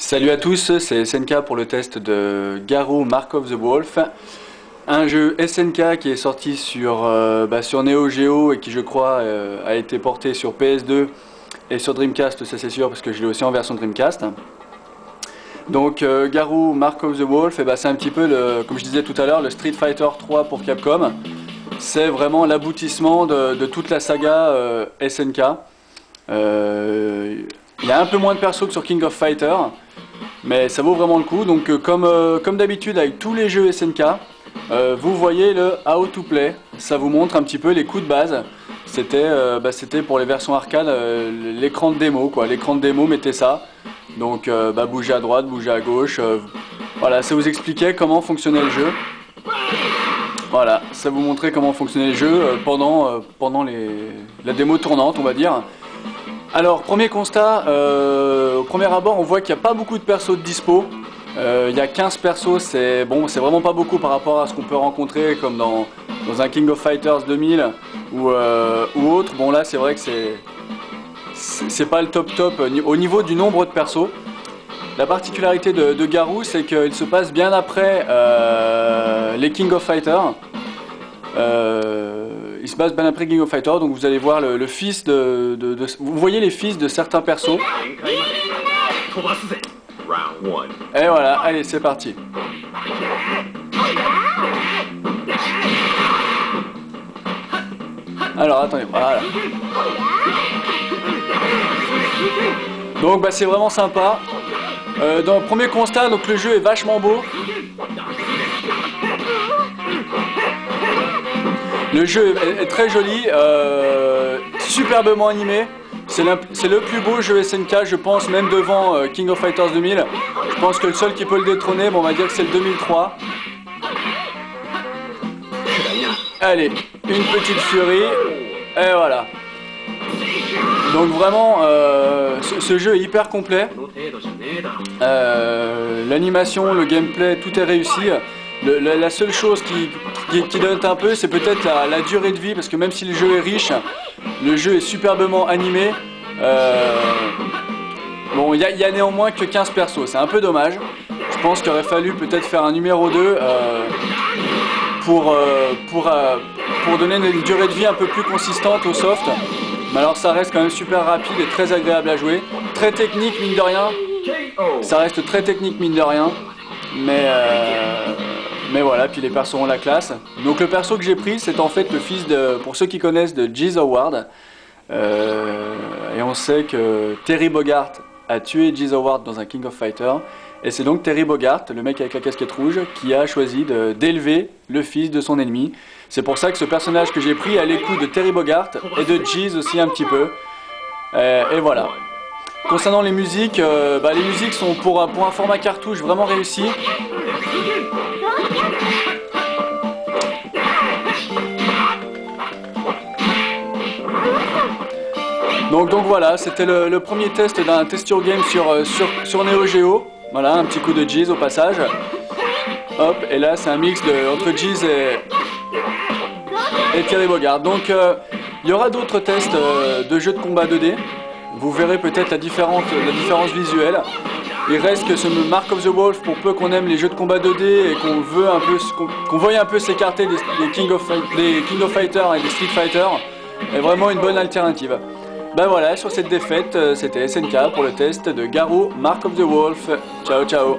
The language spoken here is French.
Salut à tous, c'est SNK pour le test de Garou Mark of the Wolf, un jeu SNK qui est sorti sur Neo Geo et qui je crois a été porté sur PS2 et sur Dreamcast, ça c'est sûr parce que je l'ai aussi en version Dreamcast. Donc Garou Mark of the Wolf, c'est un petit peu, comme je disais tout à l'heure, le Street Fighter 3 pour Capcom. C'est vraiment l'aboutissement de toute la saga SNK. Il y a un peu moins de persos que sur King of Fighter, mais ça vaut vraiment le coup. Donc comme d'habitude avec tous les jeux SNK, vous voyez le How to Play, ça vous montre un petit peu les coups de base. C'était pour les versions arcade l'écran de démo, quoi. L'écran de démo, mettez ça. Donc bougez à droite, bougez à gauche. Voilà, ça vous expliquait comment fonctionnait le jeu. Voilà, ça vous montrait comment fonctionnait le jeu pendant la démo tournante, on va dire. Alors, premier constat, au premier abord, on voit qu'il n'y a pas beaucoup de persos de dispo. Il y a 15 persos, c'est vraiment pas beaucoup par rapport à ce qu'on peut rencontrer comme dans un King of Fighters 2000 ou autre. Bon, là, c'est vrai que c'est pas le top au niveau du nombre de persos. La particularité de Garou, c'est qu'il se passe bien après les King of Fighters. Il se passe bien après King of Fighters, donc vous allez voir le fils vous voyez les fils de certains persos. Et voilà, allez, c'est parti. Alors, attendez, voilà. Donc, c'est vraiment sympa. Dans le premier constat, donc le jeu est vachement beau. Le jeu est très joli, superbement animé. C'est le plus beau jeu SNK, je pense, même devant King of Fighters 2000. Je pense que le seul qui peut le détrôner, on va dire que c'est le 2003. Allez, une petite furie, et voilà. Donc vraiment, ce jeu est hyper complet. L'animation, le gameplay, tout est réussi. La seule chose qui donne un peu, c'est peut-être la durée de vie, parce que même si le jeu est riche, le jeu est superbement animé. Bon, il y a néanmoins que 15 persos, c'est un peu dommage. Je pense qu'il aurait fallu peut-être faire un numéro 2 pour donner une durée de vie un peu plus consistante au soft. Mais alors ça reste quand même super rapide et très agréable à jouer. Très technique, mine de rien. Ça reste très technique, mine de rien. Mais voilà, puis les persos ont la classe. Donc le perso que j'ai pris, c'est en fait le fils pour ceux qui connaissent, de Geese Howard. Et on sait que Terry Bogard a tué Geese Howard dans un King of Fighters. Et c'est donc Terry Bogard, le mec avec la casquette rouge, qui a choisi d'élever le fils de son ennemi. C'est pour ça que ce personnage que j'ai pris a les coups de Terry Bogard et de Geese aussi un petit peu. Et voilà. Concernant les musiques sont pour un format cartouche vraiment réussi. Donc voilà, c'était le premier test d'un test your game sur Neo Geo. Voilà, un petit coup de Geese au passage. Hop, et là c'est un mix entre Geese et Terry Bogard. Donc il y aura d'autres tests de jeux de combat 2D. Vous verrez peut-être la différence visuelle. Il reste que ce Mark of the Wolf, pour peu qu'on aime les jeux de combat 2D et qu'on veuille un peu s'écarter des King of Fighters et des Street Fighter, est vraiment une bonne alternative. Voilà, sur cette défaite, c'était SNK pour le test de Garou Mark of the Wolf. Ciao ciao.